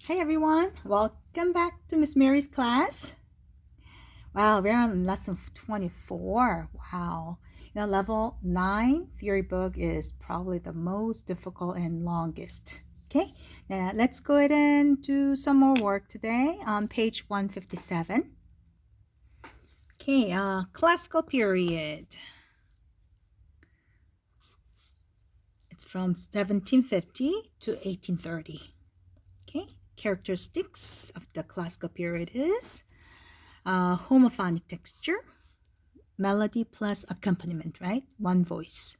Hey everyone, welcome back to Miss Mary's class. Wow, we're on lesson 24. Wow. Level 9 theory book is probably the most difficult and longest. Okay, now let's go ahead and do some more work today on page 157. Okay, classical period. It's from 1750 to 1830. Okay, characteristics of the classical period is homophonic texture, melody plus accompaniment, right? One voice.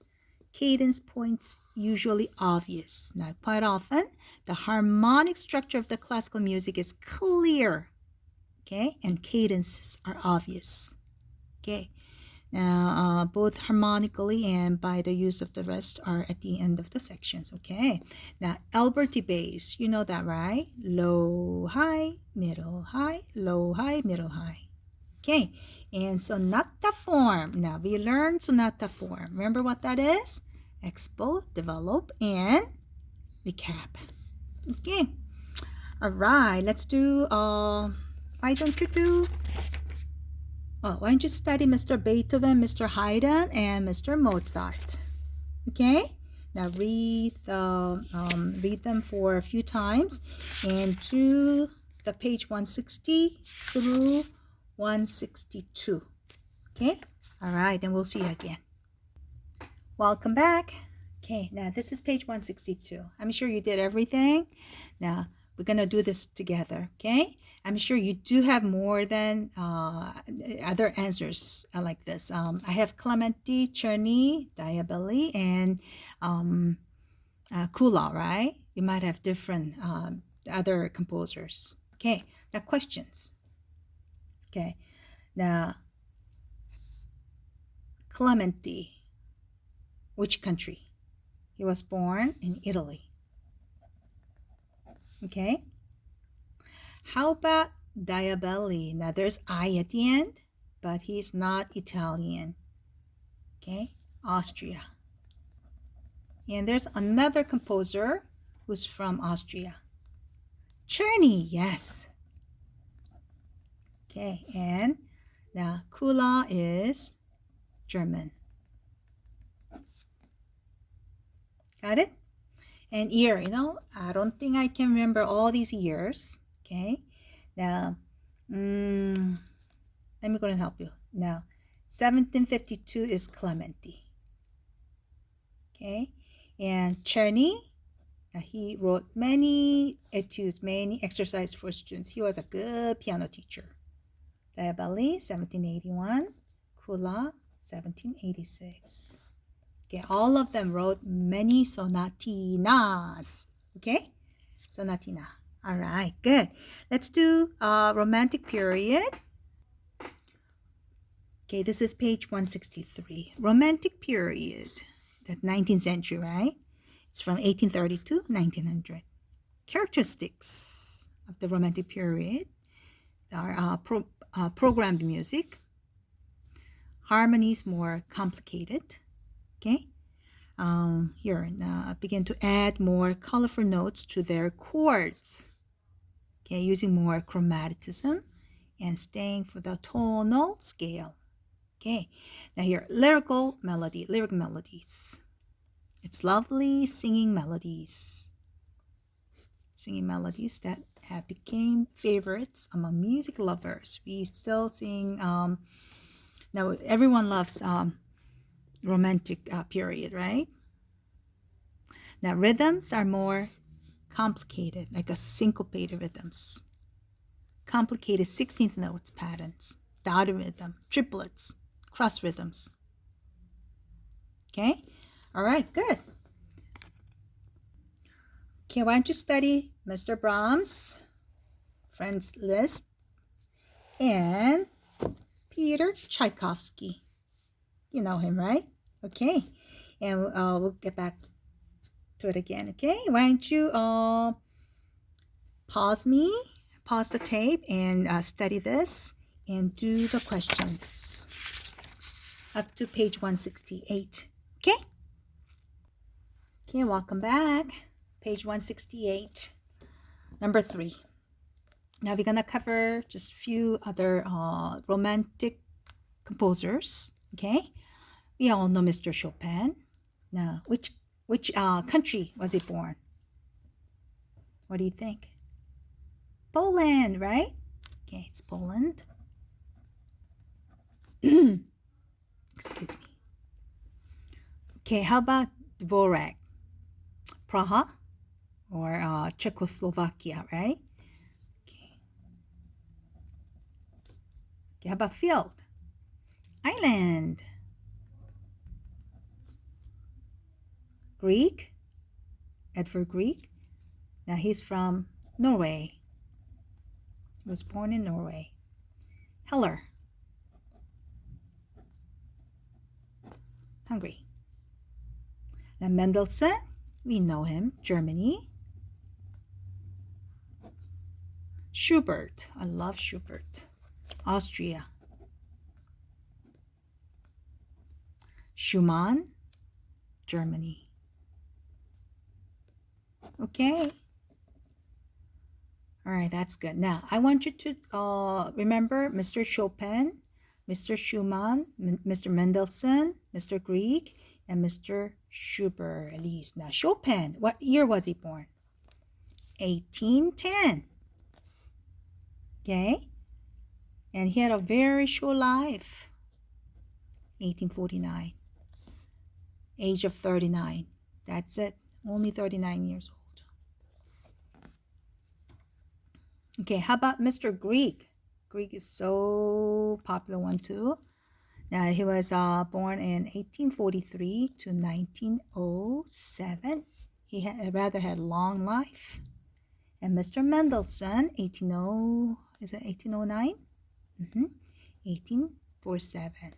Cadence points usually obvious. Now, quite often, the harmonic structure of the classical music is clear, okay? And cadences are obvious, okay? Now, both harmonically and by the use of the rest are at the end of the sections, okay? Now, Alberti bass, you know that, right? Low, high, middle, high, low, high, middle, high. Okay, and sonata form. Now, we learned sonata form. Remember what that is? Expo, develop, and recap. Okay, all right, let's do, why don't you study Mr. Beethoven, Mr. Haydn, and Mr. Mozart? Okay, now read them for a few times and do the page 160 through 162. Okay, all right, then we'll see you again. Welcome back. Okay, now this is page 162. I'm sure you did everything. Now we're gonna do this together, okay? I'm sure you do have more than other answers like this. I have Clementi, Czerny, Diabelli, and Kula, right? You might have different other composers. Okay, now questions. Okay, now Clementi, which country? He was born in Italy. Okay. How about Diabelli? Now there's I at the end, but he's not Italian. Okay, Austria. And there's another composer who's from Austria. Czerny, yes. Okay, and now Kula is German. Got it? And year, I don't think I can remember all these years. Okay, now let me go and help you. Now 1752 is Clementi. Okay, and Czerny, he wrote many etudes, many exercises for students. He was a good piano teacher. Diabelli, 1781. Kula, 1786. Okay, all of them wrote many sonatinas. Okay, sonatina. All right, good. Let's do Romantic period. Okay, this is page 163. Romantic period, the 19th century, right? It's from 1830 to 1900. Characteristics of the Romantic period are programmed music, harmonies more complicated. Okay, here begin to add more colorful notes to their chords. Okay, using more chromaticism and staying for the tonal scale. Okay, now here lyric melodies. It's lovely singing melodies that have become favorites among music lovers. We still sing. Now everyone loves Romantic period, right? Now rhythms are more complicated, like a syncopated rhythms, complicated 16th notes patterns, dotted rhythm, triplets, cross rhythms. Okay, all right, good. Okay, why don't you study Mr. Brahms, Franz Liszt, and Peter Tchaikovsky. You know him, right? Okay, and we'll get back to it again. Okay, why don't you pause the tape and study this and do the questions up to page 168. Okay, welcome back. Page 168. Number 3. Now we're gonna cover just a few other romantic composers. Okay, we all know Mr. Chopin. Now, which country was he born? What do you think? Poland, right? Okay, it's Poland. Excuse me. Okay, how about Dvorak? Praha or Czechoslovakia, right? Okay. Okay, how about Field? Ireland. Grieg? Edvard Grieg. Now he's from Norway. He was born in Norway. Heller. Hungary. Now Mendelssohn, we know him, Germany. Schubert, I love Schubert, Austria. Schumann, Germany. Okay. All right, that's good. Now, I want you to remember Mr. Chopin, Mr. Schumann, Mr. Mendelssohn, Mr. Grieg, and Mr. Schubert, at least. Now, Chopin, what year was he born? 1810. Okay? And he had a very short life. 1849. Age of 39. That's it. Only 39 years old. Okay, how about Mr. Grieg? Grieg is so popular one too. Now, he was born in 1843 to 1907. He had a long life. And Mr. Mendelssohn, 1809? 1847.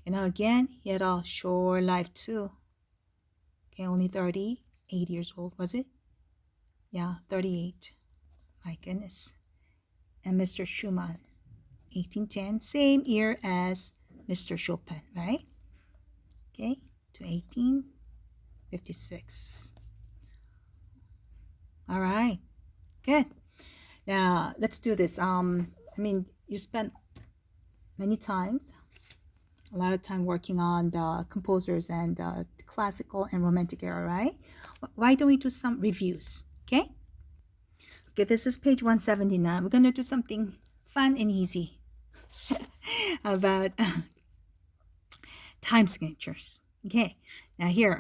You know, again, he had a short life too. Okay, only 38 years old, was it? Yeah, 38. My goodness. And Mr. Schumann, 1810, same year as Mr. Chopin, right? Okay, to 1856. All right, good. Now, let's do this. You spent many times, a lot of time working on the composers and the classical and romantic era, right? Why don't we do some reviews, okay? Okay, this is page 179. We're going to do something fun and easy about time signatures. Okay, now here,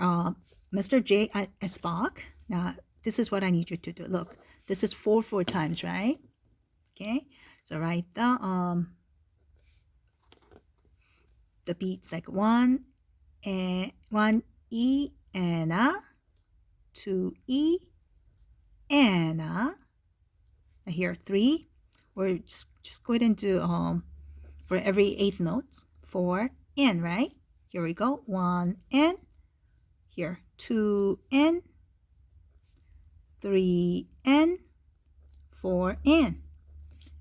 Mr. J. S. Bach. Now, this is what I need you to do. Look, this is 4 times, right? Okay, so write the beats like 1 E and A, 2 E and A. Now here 3. We're just go ahead and do for every 8th notes 4 N, right? Here we go, 1 N. Here 2 N, 3 N, 4 N.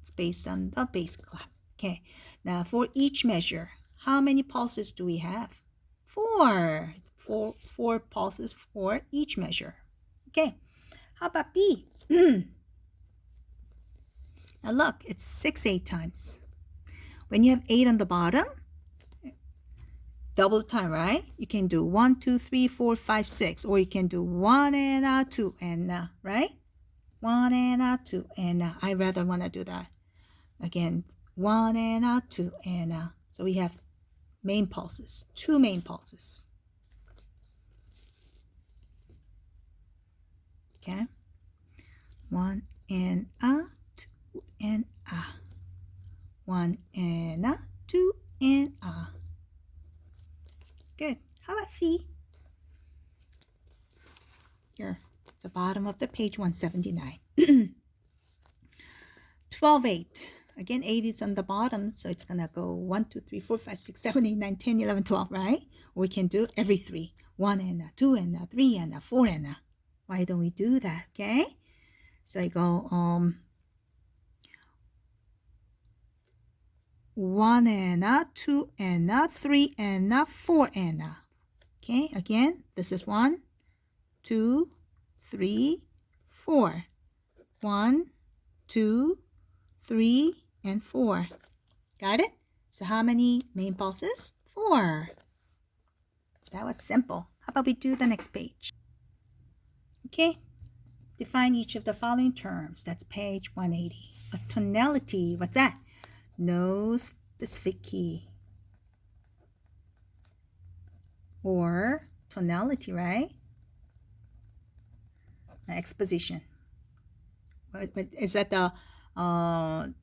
It's based on the bass clap. Okay, now for each measure, how many pulses do we have? 4. It's four pulses for each measure. Okay, how about B? Now look, it's 6/8 times. When you have 8 on the bottom, double the time, right? You can do 1, 2, 3, 4, 5, 6, or you can do 1 and A, 2 and A, right? 1 and A, 2 and A. I rather want to do that. Again, 1 and A, 2 and A. So we have main pulses, 2 main pulses. Okay, 1 and A, 2 and A. 1 and A, 2 and A. Good. How about C? Here, it's the bottom of the page 179. 12/8. Again, 8 is on the bottom, so it's gonna go 1, 2, 3, 4, 5, 6, 7, 8, 9, 10, 11, 12, right? Or we can do every 3. 1 and A, 2 and A, 3 and A, 4 and A. Why don't we do that? Okay. So I go 1 and A, 2 and A, 3 and A, 4 and A. Okay, again, this is 1, 2, 3, 4. 1, 2, 3, and 4. Got it? So how many main pulses? 4. That was simple. How about we do the next page? Okay. Define each of the following terms. That's page 180. A tonality, what's that? No specific key. Or tonality, right? Exposition. What is that the for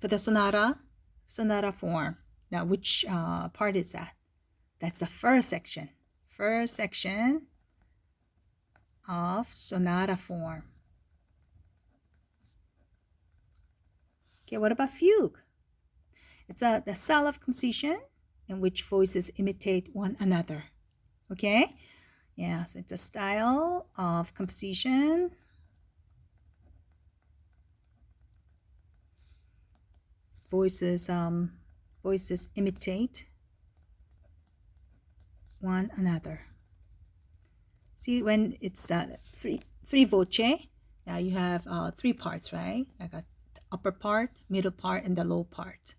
the sonata form? Now, which part is that? That's the first section. First section of sonata form. Okay, what about fugue? It's the style of composition in which voices imitate one another. Okay? Yeah, so it's a style of composition voices imitate one another. See, when it's three voce, now you have 3 parts, right? I got the upper part, middle part, and the low part.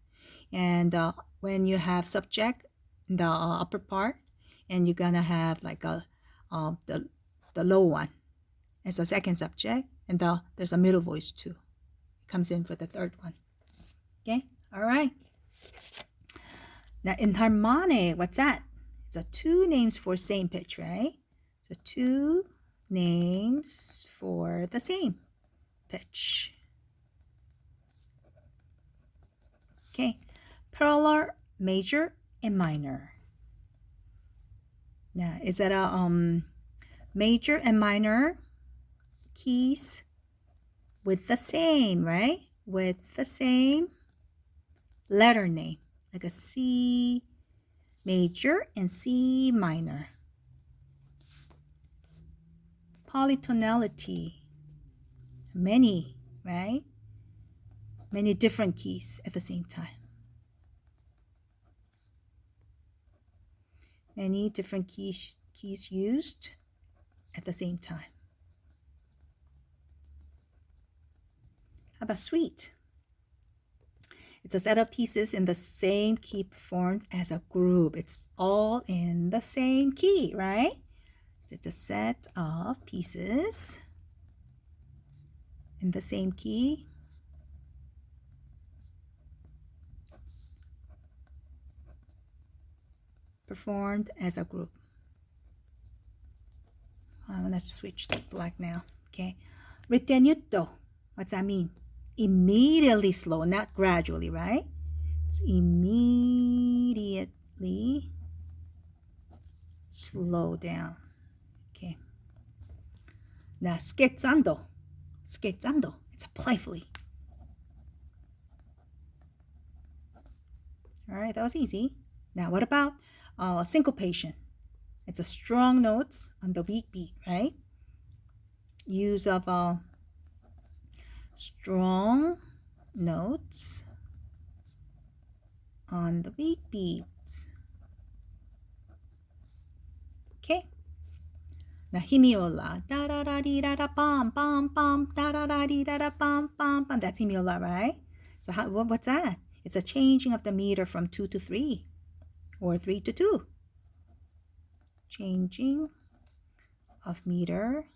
And when you have subject in the upper part, and you're gonna have like the low one as a second subject, and there's a middle voice too. It comes in for the third one. Okay, all right. Now in harmonic, what's that? It's 2 names for same pitch, right? So 2 names for the same pitch. Okay, parallel major and minor. Now, is that a major and minor keys with the same, right? With the same letter name, like a C major and C minor. Polytonality, many, right? Many different keys at the same time. Many different keys used at the same time. How about suite? It's a set of pieces in the same key performed as a group. It's all in the same key, right? So it's a set of pieces in the same key. Performed as a group. I'm gonna switch to black now. Okay. Ritenuto. What's that mean? Immediately slow, not gradually, right? It's immediately slow down. Okay. Now scherzando. Scherzando. It's a playfully. All right, that was easy. Now what about syncopation? It's a strong notes on the weak beat, right? Use of strong notes on the weak beats. Okay. Now hemiola. Da da da dee da da bum bum bum da da da dee da da bum bum bum. That's hemiola, right? So what's that? It's a changing of the meter from 2 to 3 or 3 to 2. Changing of meter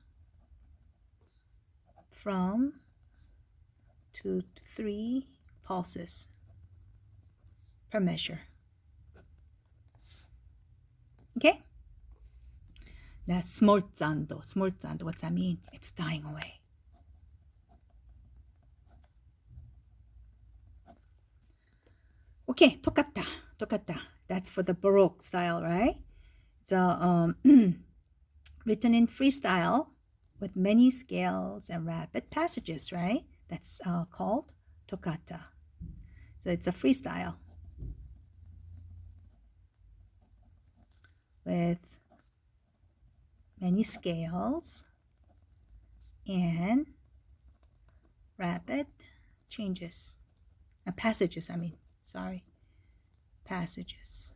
from 2 to 3 pulses per measure. Okay? Now smorzando. Smorzando, what's that mean? It's dying away. Okay, toccata. Toccata. That's for the Baroque style, right? It's written in freestyle with many scales and rapid passages, right? That's called toccata. So it's a freestyle with many scales and rapid changes. Passages, passages.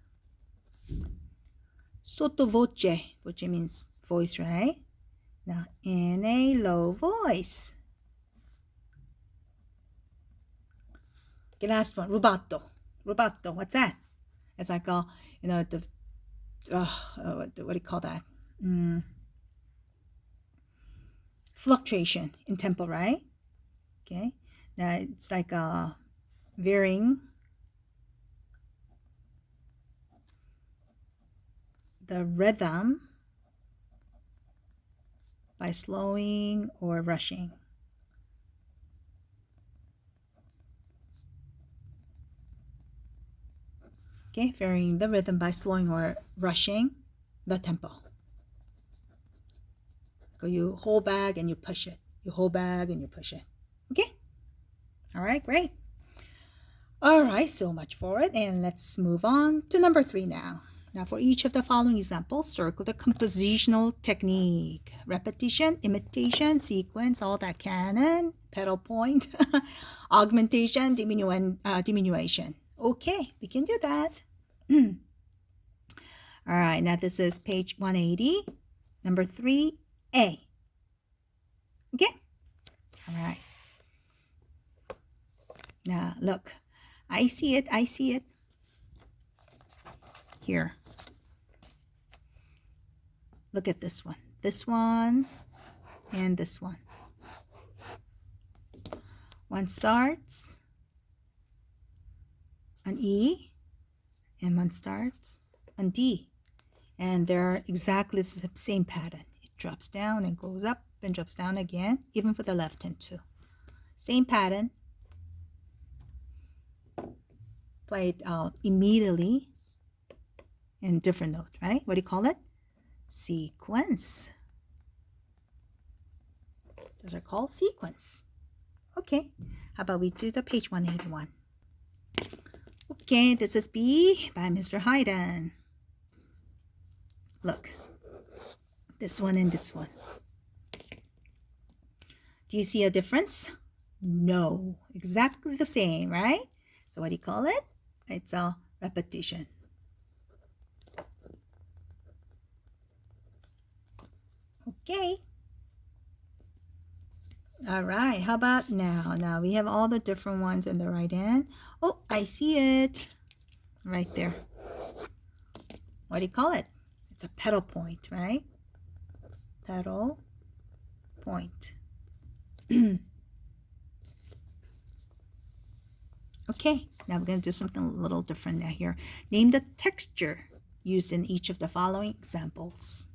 Sottovoce. Voce means voice, right? Now, in a low voice. Okay, last one, rubato. Rubato, what's that? It's like a, what do you call that? Fluctuation in tempo, right? Okay, now it's like varying the rhythm by slowing or rushing. Okay, varying the rhythm by slowing or rushing the tempo. So you hold back and you push it. You hold back and you push it. Okay? All right, great. All right, so much for it. And let's move on to number 3 now. Now, for each of the following examples, circle the compositional technique. Repetition, imitation, sequence, all that canon, pedal point, augmentation, diminution. Okay, we can do that. All right, now this is page 180, number 3A. Okay? All right. Now, look. I see it. Here. Look at this one. This one and this one. One starts on E and one starts on D. And they're exactly the same pattern. It drops down and goes up and drops down again, even for the left hand too. Same pattern. Play it out immediately in different note, right? What do you call it? Sequence. Those are called sequence. Okay, how about we do the page 181? Okay, this is B by Mr. Haydn. Look, this one and this one. Do you see a difference? No, exactly the same, right? So what do you call it? It's a repetition. Okay. All right, how about now? Now we have all the different ones in the right hand. Oh, I see it right there. What do you call it? It's a pedal point, right? Pedal point. Okay, now we're going to do something a little different now here. Name the texture used in each of the following examples.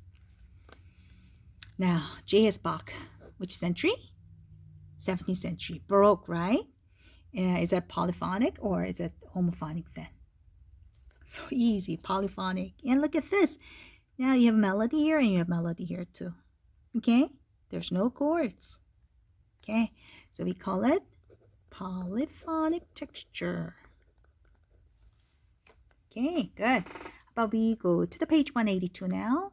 Now, J.S. Bach, which century? 17th century. Baroque, right? Is that polyphonic or is it homophonic then? So easy, polyphonic. And look at this. Now you have melody here and you have melody here too. Okay? There's no chords. Okay? So we call it polyphonic texture. Okay, good. How about we go to the page 182 now?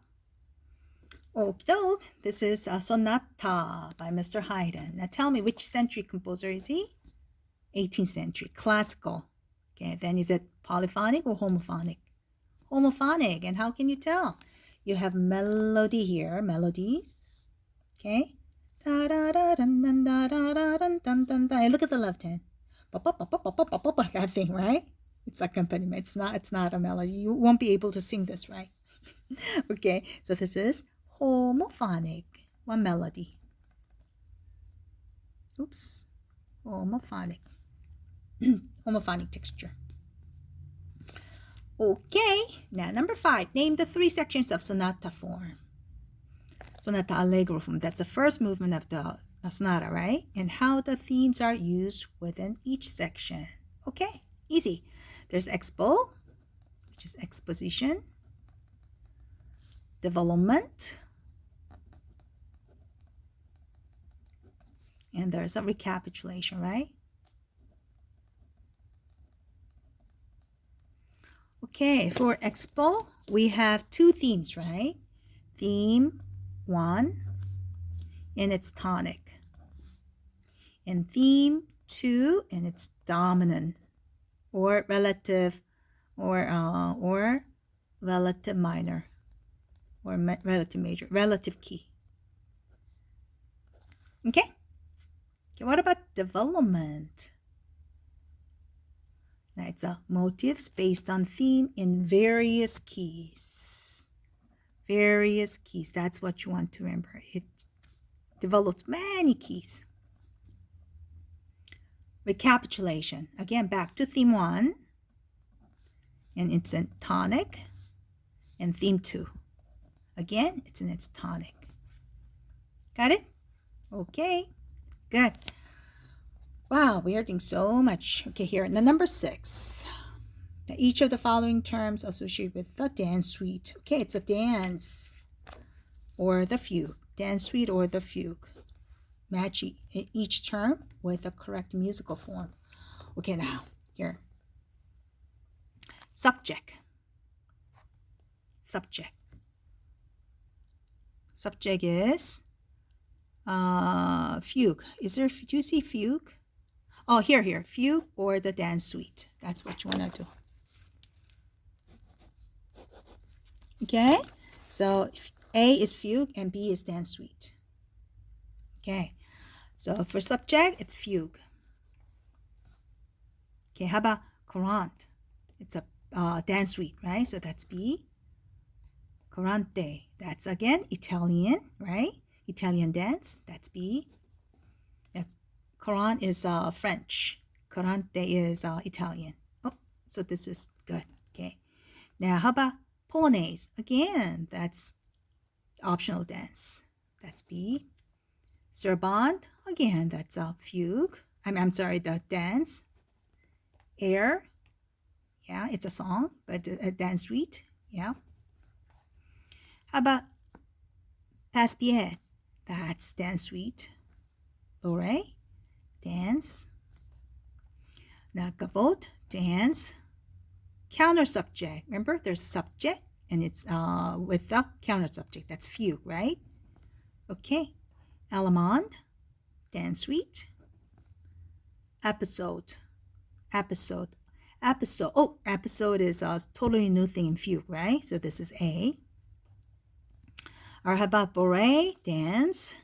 Okie this is a sonata by Mr. Haydn. Now tell me, which century composer is he? 18th century, classical. Okay, then is it polyphonic or homophonic? Homophonic, and how can you tell? You have melody here, melodies. Okay. Look at the left hand. That thing, right? It's accompaniment. It's not a melody. You won't be able to sing this, right? Okay, so this is homophonic. One melody. Oops. Homophonic. Homophonic texture. Okay, now number 5. Name the 3 sections of sonata form. Sonata allegro form. That's the first movement of the sonata, right? And how the themes are used within each section. Okay, easy. There's expo, which is exposition, development, and there's a recapitulation, right? Okay, for expo, we have 2 themes, right? Theme 1, and it's tonic. And theme 2, and it's dominant, or relative, or relative minor, or relative major, relative key. Okay? Okay, what about development? It's a motifs based on theme in various keys. Various keys. That's what you want to remember. It develops many keys. Recapitulation. Again, back to theme 1. And it's in tonic. And theme 2. Again, it's in its tonic. Got it? Okay. Good. Wow, we are doing so much. Okay, here in the number 6. Now, each of the following terms associated with the dance suite. Okay, it's a dance or the fugue. Dance suite or the fugue. Match each term with the correct musical form. Okay, now, here. Subject. Subject. Subject is fugue. Do you see fugue? Oh, here. Fugue or the dance suite. That's what you want to do. Okay, so A is fugue and B is dance suite. Okay, so for subject, it's fugue. Okay, how about courante? It's a dance suite, right? So that's B. Courante, that's again Italian, right? Italian dance, that's B. Courante is French. Courante is Italian. Oh, so this is good. Okay, now how about Polonaise? Again, that's optional dance. That's B. Sarabande, again, that's a fugue. I'm sorry, the dance. Air, yeah, it's a song, but a dance suite, yeah. How about Pas-Pied? That's dance suite. Lore, dance. Now gavotte, dance. Counter subject. Remember, there's subject and it's with the counter subject. That's fugue, right? Okay. Allemande, dance suite. Episode. Oh, episode is a totally new thing in fugue, right? So this is A. Or how about bourrée, dance.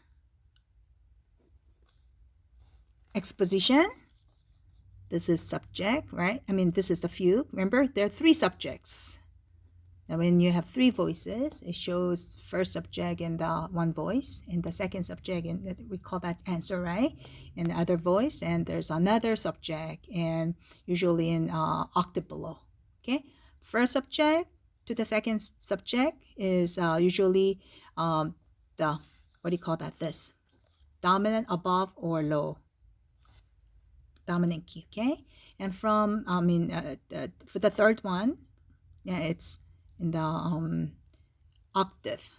Exposition. This is subject, right? This is the fugue. Remember, there are 3 subjects. Now, when you have 3 voices, it shows first subject in the one voice, and the second subject, and we call that answer, right? In the other voice, and there's another subject, and usually in octave below. Okay, first subject to the second subject is usually the what do you call that? This dominant above or low. Dominant key, okay? And from for the third one, yeah, it's in the octave,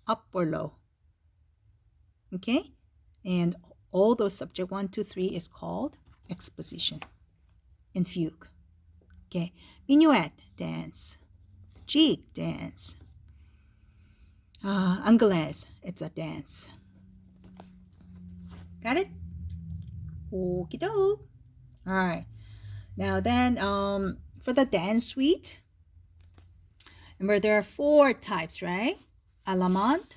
up or low, okay? And all those subject 1, 2, 3 is called exposition in fugue. Okay, minuet, dance. Jig, dance. Anglaise, it's a dance. Got it? Okie doke. All right. Now then, for the dance suite, remember there are 4 types, right? Allemande.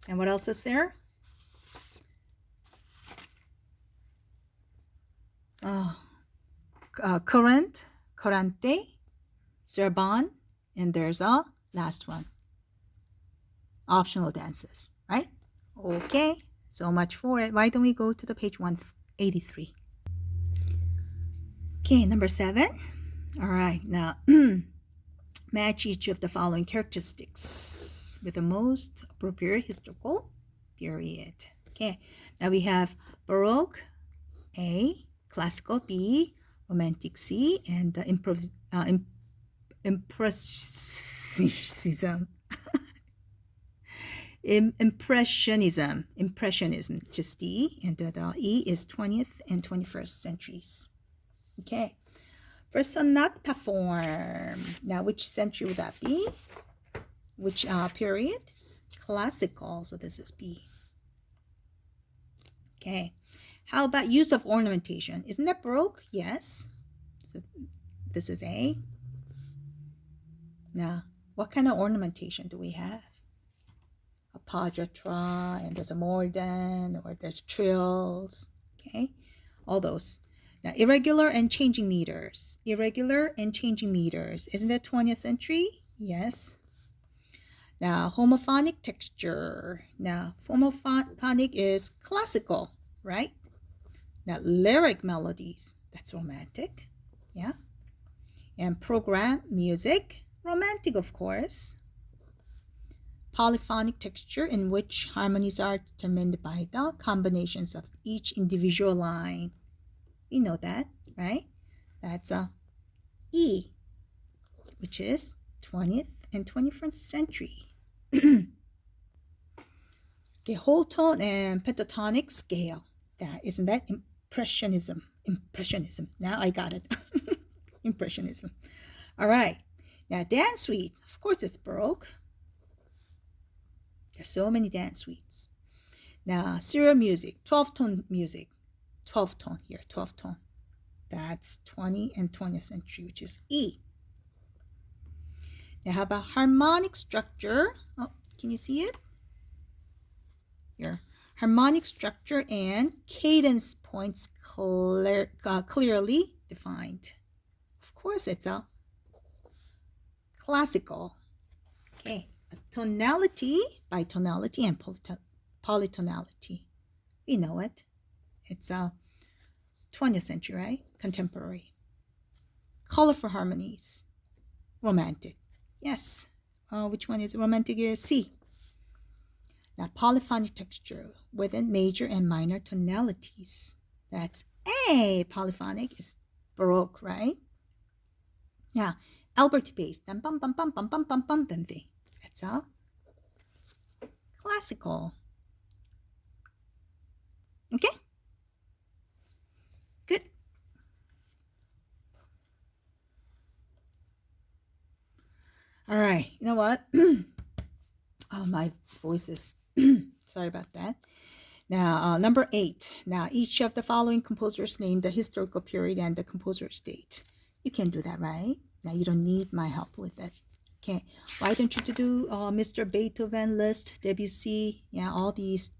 And what else is there? Courante, Sarabande, and there's a last one. Optional dances, right? Okay, so much for it. Why don't we go to the page 183? Okay, number 7. All right, now match each of the following characteristics with the most appropriate historical period. Okay, now we have Baroque A, Classical B, Romantic C, and Impressionism. Impressionism, just D, and the E is 20th and 21st centuries. Okay, for sonata form. Now, which century would that be? Which period? Classical, so this is B. Okay, how about use of ornamentation? Isn't that Baroque? Yes. So this is A. Now, what kind of ornamentation do we have? A appoggiatura, and there's a mordent, or there's trills, okay? All those. Now, irregular and changing meters. Irregular and changing meters. Isn't that 20th century? Yes. Now, homophonic texture. Now, homophonic is classical, right? Now, lyric melodies. That's romantic. Yeah. And program music. Romantic, of course. Polyphonic texture in which harmonies are determined by the combinations of each individual line. You know that, right? That's a E, which is 20th and 21st century. Okay, whole tone and pentatonic scale. Isn't that impressionism? Impressionism. Now I got it. Impressionism. All right. Now dance suite. Of course, it's Baroque. There's so many dance suites. Now serial music, 12-tone music. 12 tone here, 12 tone. That's 20 and 20th century, which is E. Now how about harmonic structure? Oh, can you see it? Here. Harmonic structure and cadence points clearly defined. Of course, it's a classical. Okay, a tonality, bitonality, and polytonality. We know it. It's a 20th century, right? Contemporary. Colorful harmonies. Romantic. Yes. Which one is romantic? Is C. Now, polyphonic texture within major and minor tonalities. That's A. Polyphonic is Baroque, right? Now, Alberti bass. Dum bum bum bum bum bum bum bum bum. That's a classical. Okay. Good. All right. You know what? Oh, my voice is sorry about that. Now, number 8. Now, each of the following composers name the historical period and the composer's date. You can do that, right? Now, you don't need my help with it. Okay. Why don't you do Mr. Beethoven, Liszt, Debussy, yeah, all these.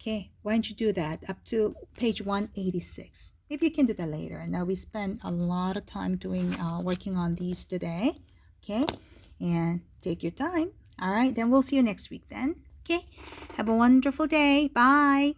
Okay. Why don't you do that up to page 186? Maybe you can do that later. Now, we spent a lot of time doing working on these today. Okay. And take your time. All right. Then we'll see you next week then. Okay. Have a wonderful day. Bye.